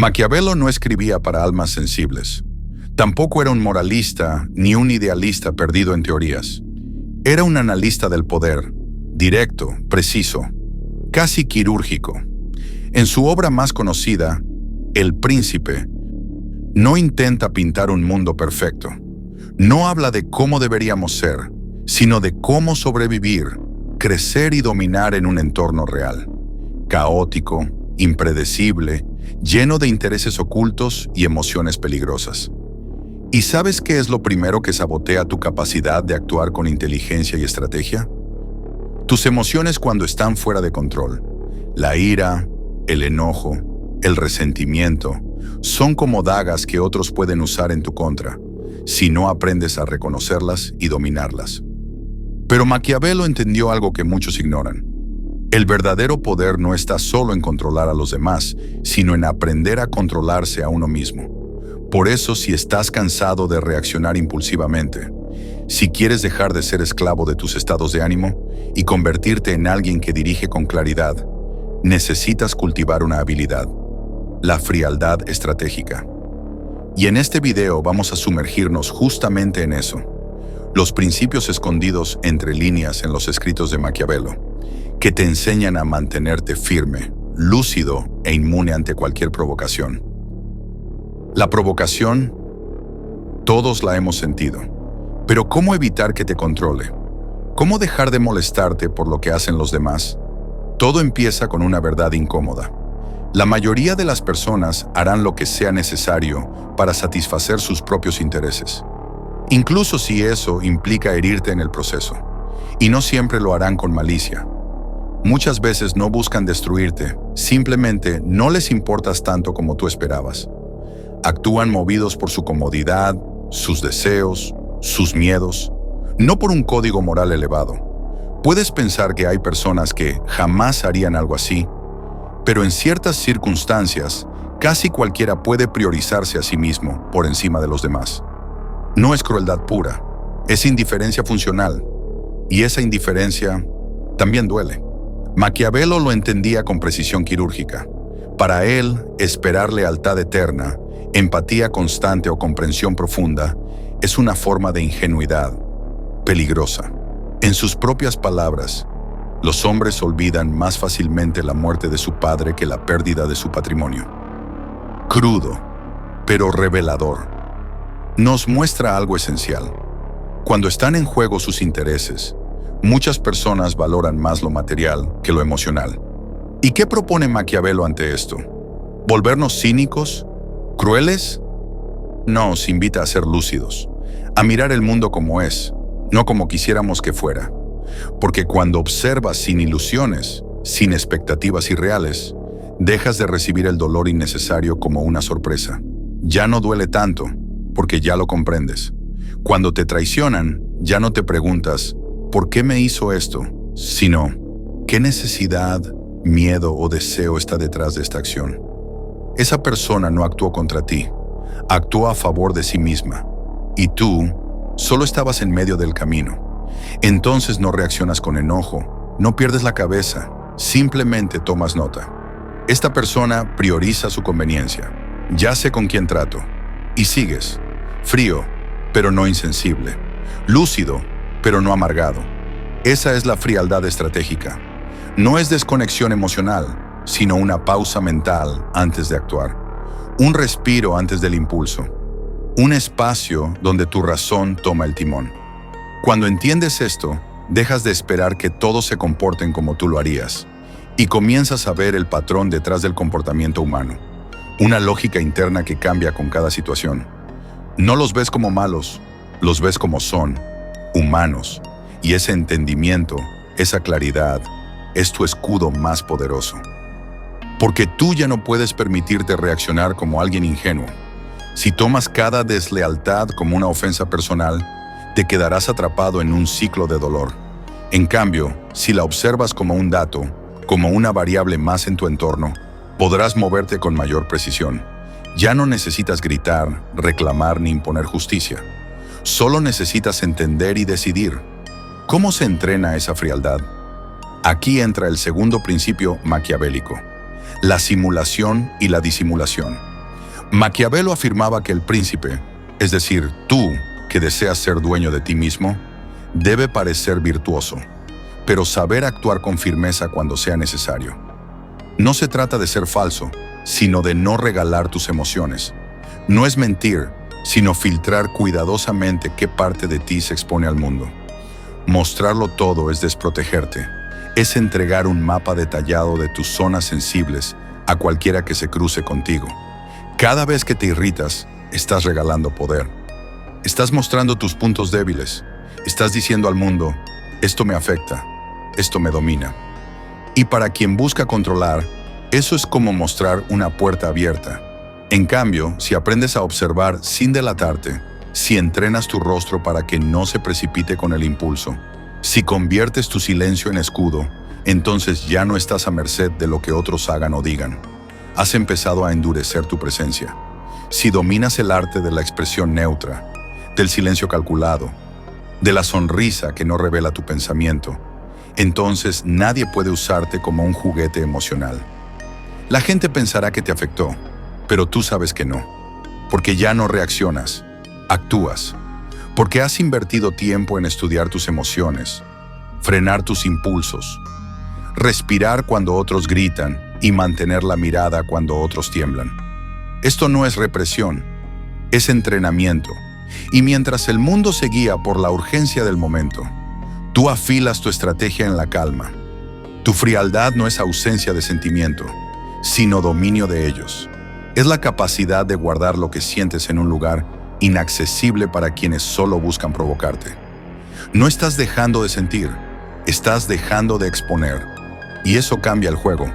Maquiavelo no escribía para almas sensibles. Tampoco era un moralista ni un idealista perdido en teorías. Era un analista del poder, directo, preciso, casi quirúrgico. En su obra más conocida, El Príncipe, no intenta pintar un mundo perfecto. No habla de cómo deberíamos ser, sino de cómo sobrevivir, crecer y dominar en un entorno real, caótico, impredecible, lleno de intereses ocultos y emociones peligrosas. ¿Y sabes qué es lo primero que sabotea tu capacidad de actuar con inteligencia y estrategia? Tus emociones cuando están fuera de control. La ira, el enojo, el resentimiento, son como dagas que otros pueden usar en tu contra, si no aprendes a reconocerlas y dominarlas. Pero Maquiavelo entendió algo que muchos ignoran. El verdadero poder no está solo en controlar a los demás, sino en aprender a controlarse a uno mismo. Por eso, si estás cansado de reaccionar impulsivamente, si quieres dejar de ser esclavo de tus estados de ánimo y convertirte en alguien que dirige con claridad, necesitas cultivar una habilidad: la frialdad estratégica. Y en este video vamos a sumergirnos justamente en eso, los principios escondidos entre líneas en los escritos de Maquiavelo, que te enseñan a mantenerte firme, lúcido e inmune ante cualquier provocación. La provocación, todos la hemos sentido, pero ¿cómo evitar que te controle? ¿Cómo dejar de molestarte por lo que hacen los demás? Todo empieza con una verdad incómoda. La mayoría de las personas harán lo que sea necesario para satisfacer sus propios intereses, incluso si eso implica herirte en el proceso. Y no siempre lo harán con malicia. Muchas veces no buscan destruirte, simplemente no les importas tanto como tú esperabas. Actúan movidos por su comodidad, sus deseos, sus miedos, no por un código moral elevado. Puedes pensar que hay personas que jamás harían algo así, pero en ciertas circunstancias, casi cualquiera puede priorizarse a sí mismo por encima de los demás. No es crueldad pura, es indiferencia funcional, y esa indiferencia también duele. Maquiavelo lo entendía con precisión quirúrgica. Para él, esperar lealtad eterna, empatía constante o comprensión profunda es una forma de ingenuidad peligrosa. En sus propias palabras, los hombres olvidan más fácilmente la muerte de su padre que la pérdida de su patrimonio. Crudo, pero revelador. Nos muestra algo esencial. Cuando están en juego sus intereses, muchas personas valoran más lo material que lo emocional. ¿Y qué propone Maquiavelo ante esto? ¿Volvernos cínicos? ¿Crueles? Nos invita a ser lúcidos, a mirar el mundo como es, no como quisiéramos que fuera. Porque cuando observas sin ilusiones, sin expectativas irreales, dejas de recibir el dolor innecesario como una sorpresa. Ya no duele tanto, porque ya lo comprendes. Cuando te traicionan, ya no te preguntas, ¿por qué me hizo esto? Sino, ¿qué necesidad, miedo o deseo está detrás de esta acción? Esa persona no actuó contra ti, actuó a favor de sí misma, y tú solo estabas en medio del camino. Entonces no reaccionas con enojo, no pierdes la cabeza, simplemente tomas nota. Esta persona prioriza su conveniencia, ya sé con quién trato, y sigues, frío, pero no insensible, lúcido, pero no amargado. Esa es la frialdad estratégica. No es desconexión emocional, sino una pausa mental antes de actuar, un respiro antes del impulso, un espacio donde tu razón toma el timón. Cuando entiendes esto, dejas de esperar que todos se comporten como tú lo harías y comienzas a ver el patrón detrás del comportamiento humano, una lógica interna que cambia con cada situación. No los ves como malos, los ves como son, humanos, y ese entendimiento, esa claridad, es tu escudo más poderoso. Porque tú ya no puedes permitirte reaccionar como alguien ingenuo. Si tomas cada deslealtad como una ofensa personal, te quedarás atrapado en un ciclo de dolor. En cambio, si la observas como un dato, como una variable más en tu entorno, podrás moverte con mayor precisión. Ya no necesitas gritar, reclamar ni imponer justicia. Solo necesitas entender y decidir. ¿Cómo se entrena esa frialdad? Aquí entra el segundo principio maquiavélico: la simulación y la disimulación. Maquiavelo afirmaba que el príncipe, es decir, tú que deseas ser dueño de ti mismo, debe parecer virtuoso, pero saber actuar con firmeza cuando sea necesario. No se trata de ser falso, sino de no regalar tus emociones. No es mentir, sino filtrar cuidadosamente qué parte de ti se expone al mundo. Mostrarlo todo es desprotegerte, es entregar un mapa detallado de tus zonas sensibles a cualquiera que se cruce contigo. Cada vez que te irritas, estás regalando poder. Estás mostrando tus puntos débiles. Estás diciendo al mundo, esto me afecta, esto me domina. Y para quien busca controlar, eso es como mostrar una puerta abierta. En cambio, si aprendes a observar sin delatarte, si entrenas tu rostro para que no se precipite con el impulso, si conviertes tu silencio en escudo, entonces ya no estás a merced de lo que otros hagan o digan. Has empezado a endurecer tu presencia. Si dominas el arte de la expresión neutra, del silencio calculado, de la sonrisa que no revela tu pensamiento, entonces nadie puede usarte como un juguete emocional. La gente pensará que te afectó, pero tú sabes que no, porque ya no reaccionas, actúas, porque has invertido tiempo en estudiar tus emociones, frenar tus impulsos, respirar cuando otros gritan y mantener la mirada cuando otros tiemblan. Esto no es represión, es entrenamiento. Y mientras el mundo se guía por la urgencia del momento, tú afilas tu estrategia en la calma. Tu frialdad no es ausencia de sentimiento, sino dominio de ellos. Es la capacidad de guardar lo que sientes en un lugar inaccesible para quienes solo buscan provocarte. No estás dejando de sentir, estás dejando de exponer. Y eso cambia el juego,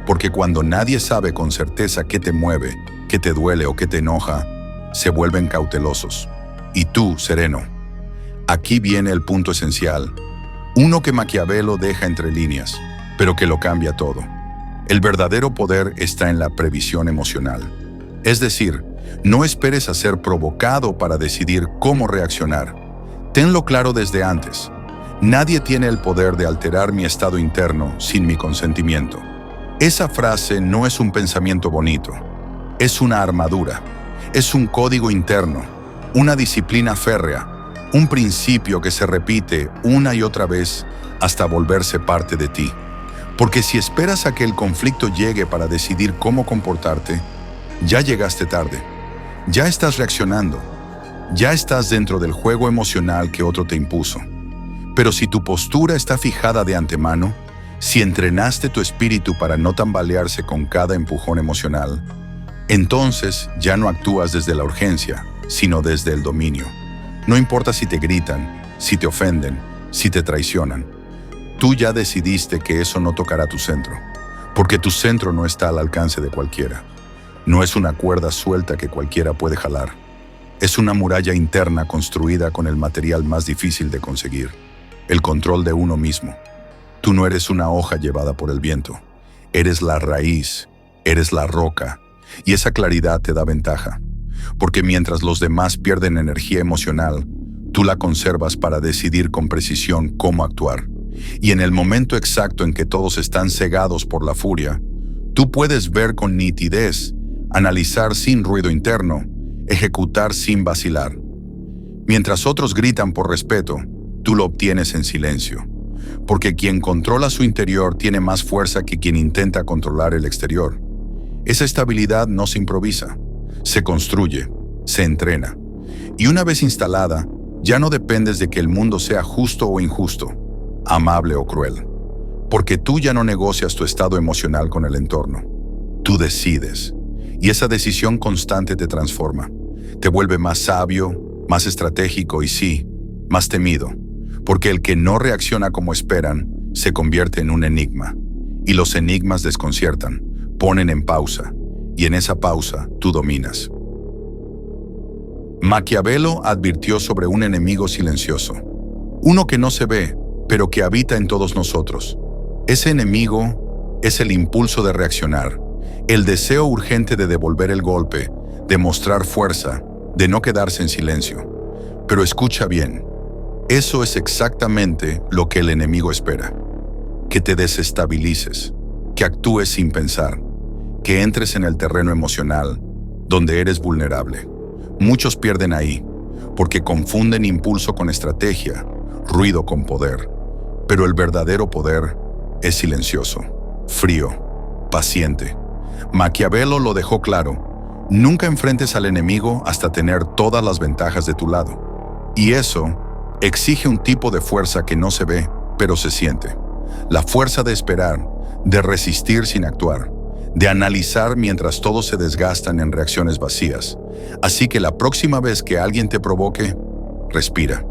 porque cuando nadie sabe con certeza qué te mueve, qué te duele o qué te enoja, se vuelven cautelosos. Y tú, sereno. Aquí viene el punto esencial, uno que Maquiavelo deja entre líneas, pero que lo cambia todo. El verdadero poder está en la previsión emocional. Es decir, no esperes a ser provocado para decidir cómo reaccionar. Tenlo claro desde antes. Nadie tiene el poder de alterar mi estado interno sin mi consentimiento. Esa frase no es un pensamiento bonito, es una armadura, es un código interno, una disciplina férrea, un principio que se repite una y otra vez hasta volverse parte de ti. Porque si esperas a que el conflicto llegue para decidir cómo comportarte, ya llegaste tarde, ya estás reaccionando, ya estás dentro del juego emocional que otro te impuso. Pero si tu postura está fijada de antemano, si entrenaste tu espíritu para no tambalearse con cada empujón emocional, entonces ya no actúas desde la urgencia, sino desde el dominio. No importa si te gritan, si te ofenden, si te traicionan. Tú ya decidiste que eso no tocará tu centro, porque tu centro no está al alcance de cualquiera. No es una cuerda suelta que cualquiera puede jalar. Es una muralla interna construida con el material más difícil de conseguir, el control de uno mismo. Tú no eres una hoja llevada por el viento. Eres la raíz, eres la roca, y esa claridad te da ventaja. Porque mientras los demás pierden energía emocional, tú la conservas para decidir con precisión cómo actuar. Y en el momento exacto en que todos están cegados por la furia, tú puedes ver con nitidez, analizar sin ruido interno, ejecutar sin vacilar. Mientras otros gritan por respeto, tú lo obtienes en silencio. Porque quien controla su interior tiene más fuerza que quien intenta controlar el exterior. Esa estabilidad no se improvisa, se construye, se entrena. Y una vez instalada, ya no dependes de que el mundo sea justo o injusto, amable o cruel. Porque tú ya no negocias tu estado emocional con el entorno. Tú decides. Y esa decisión constante te transforma. Te vuelve más sabio, más estratégico y sí, más temido. Porque el que no reacciona como esperan se convierte en un enigma. Y los enigmas desconciertan, ponen en pausa. Y en esa pausa tú dominas. Maquiavelo advirtió sobre un enemigo silencioso. Uno que no se ve, pero que habita en todos nosotros. Ese enemigo es el impulso de reaccionar, el deseo urgente de devolver el golpe, de mostrar fuerza, de no quedarse en silencio. Pero escucha bien, eso es exactamente lo que el enemigo espera. Que te desestabilices, que actúes sin pensar, que entres en el terreno emocional, donde eres vulnerable. Muchos pierden ahí, porque confunden impulso con estrategia, ruido con poder. Pero el verdadero poder es silencioso, frío, paciente. Maquiavelo lo dejó claro: nunca enfrentes al enemigo hasta tener todas las ventajas de tu lado. Y eso exige un tipo de fuerza que no se ve, pero se siente. La fuerza de esperar, de resistir sin actuar, de analizar mientras todos se desgastan en reacciones vacías. Así que la próxima vez que alguien te provoque, respira.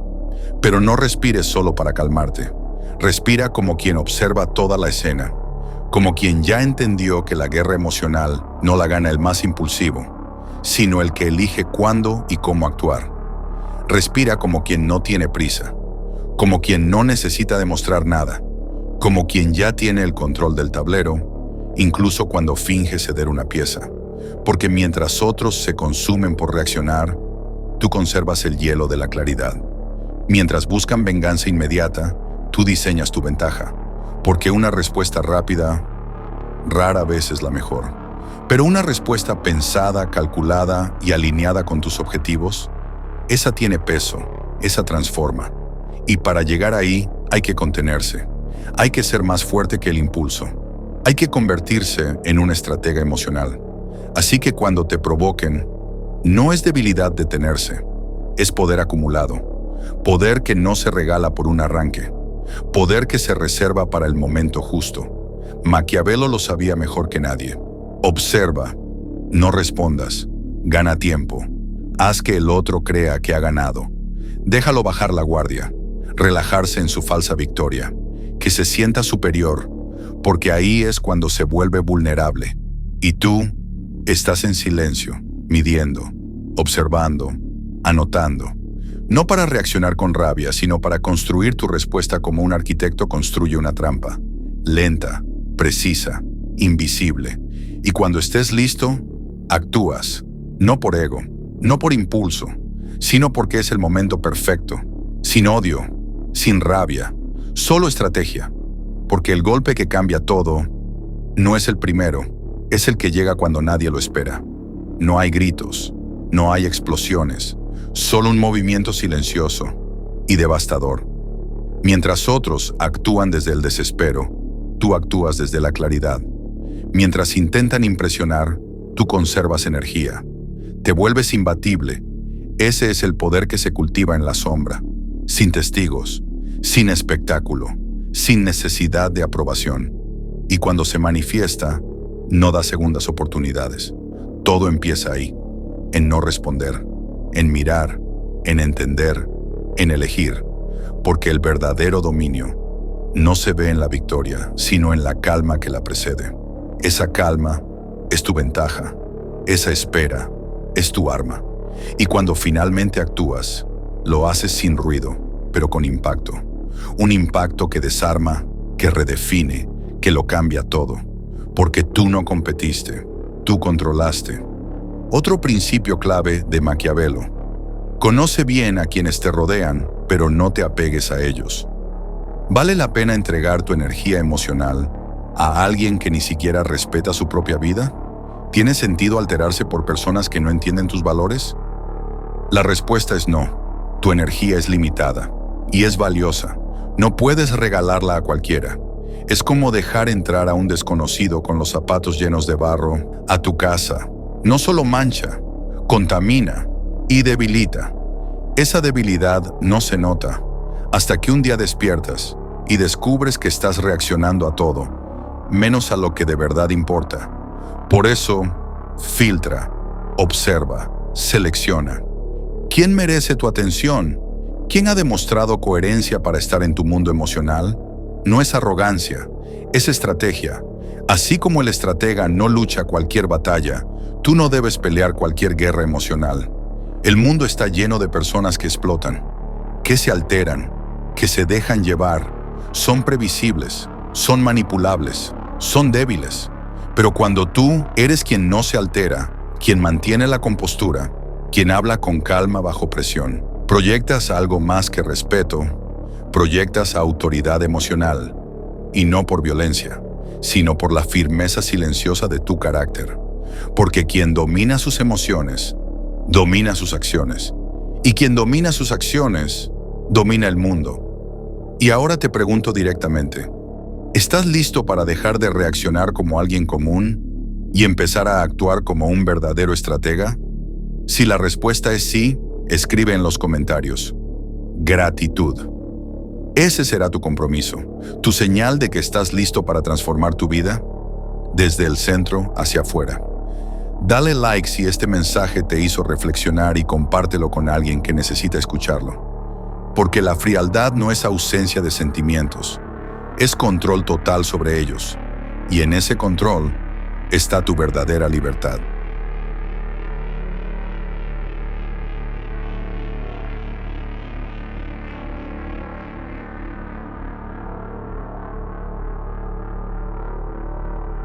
Pero no respires solo para calmarte. Respira como quien observa toda la escena, como quien ya entendió que la guerra emocional no la gana el más impulsivo, sino el que elige cuándo y cómo actuar. Respira como quien no tiene prisa, como quien no necesita demostrar nada, como quien ya tiene el control del tablero, incluso cuando finge ceder una pieza. Porque mientras otros se consumen por reaccionar, tú conservas el hielo de la claridad. Mientras buscan venganza inmediata, tú diseñas tu ventaja. Porque una respuesta rápida rara vez es la mejor. Pero una respuesta pensada, calculada y alineada con tus objetivos, esa tiene peso, esa transforma. Y para llegar ahí hay que contenerse. Hay que ser más fuerte que el impulso. Hay que convertirse en un estratega emocional. Así que cuando te provoquen, no es debilidad detenerse, es poder acumulado. Poder que no se regala por un arranque. Poder que se reserva para el momento justo. Maquiavelo lo sabía mejor que nadie. Observa, no respondas, gana tiempo. Haz que el otro crea que ha ganado. Déjalo bajar la guardia, relajarse en su falsa victoria, que se sienta superior, porque ahí es cuando se vuelve vulnerable. Y tú estás en silencio, midiendo, observando, anotando. No para reaccionar con rabia, sino para construir tu respuesta como un arquitecto construye una trampa. Lenta, precisa, invisible. Y cuando estés listo, actúas. No por ego, no por impulso, sino porque es el momento perfecto. Sin odio, sin rabia, solo estrategia. Porque el golpe que cambia todo no es el primero, es el que llega cuando nadie lo espera. No hay gritos, no hay explosiones, solo un movimiento silencioso y devastador. Mientras otros actúan desde el desespero, tú actúas desde la claridad. Mientras intentan impresionar, tú conservas energía. Te vuelves imbatible. Ese es el poder que se cultiva en la sombra, sin testigos, sin espectáculo, sin necesidad de aprobación. Y cuando se manifiesta, no da segundas oportunidades. Todo empieza ahí, en no responder, en mirar, en entender, en elegir, porque el verdadero dominio no se ve en la victoria, sino en la calma que la precede. Esa calma es tu ventaja, esa espera es tu arma. Y cuando finalmente actúas, lo haces sin ruido, pero con impacto. Un impacto que desarma, que redefine, que lo cambia todo. Porque tú no competiste, tú controlaste. Otro principio clave de Maquiavelo: conoce bien a quienes te rodean, pero no te apegues a ellos. ¿Vale la pena entregar tu energía emocional a alguien que ni siquiera respeta su propia vida? ¿Tiene sentido alterarse por personas que no entienden tus valores? La respuesta es no. Tu energía es limitada y es valiosa. No puedes regalarla a cualquiera. Es como dejar entrar a un desconocido con los zapatos llenos de barro a tu casa. No solo mancha, contamina y debilita. Esa debilidad no se nota hasta que un día despiertas y descubres que estás reaccionando a todo, menos a lo que de verdad importa. Por eso, filtra, observa, selecciona. ¿Quién merece tu atención? ¿Quién ha demostrado coherencia para estar en tu mundo emocional? No es arrogancia, es estrategia. Así como el estratega no lucha cualquier batalla, tú no debes pelear cualquier guerra emocional. El mundo está lleno de personas que explotan, que se alteran, que se dejan llevar. Son previsibles, son manipulables, son débiles. Pero cuando tú eres quien no se altera, quien mantiene la compostura, quien habla con calma bajo presión, proyectas algo más que respeto, proyectas autoridad emocional, y no por violencia, sino por la firmeza silenciosa de tu carácter. Porque quien domina sus emociones, domina sus acciones. Y quien domina sus acciones, domina el mundo. Y ahora te pregunto directamente, ¿estás listo para dejar de reaccionar como alguien común y empezar a actuar como un verdadero estratega? Si la respuesta es sí, escribe en los comentarios. Gratitud. Ese será tu compromiso, tu señal de que estás listo para transformar tu vida desde el centro hacia afuera. Dale like si este mensaje te hizo reflexionar y compártelo con alguien que necesita escucharlo. Porque la frialdad no es ausencia de sentimientos, es control total sobre ellos. Y en ese control está tu verdadera libertad.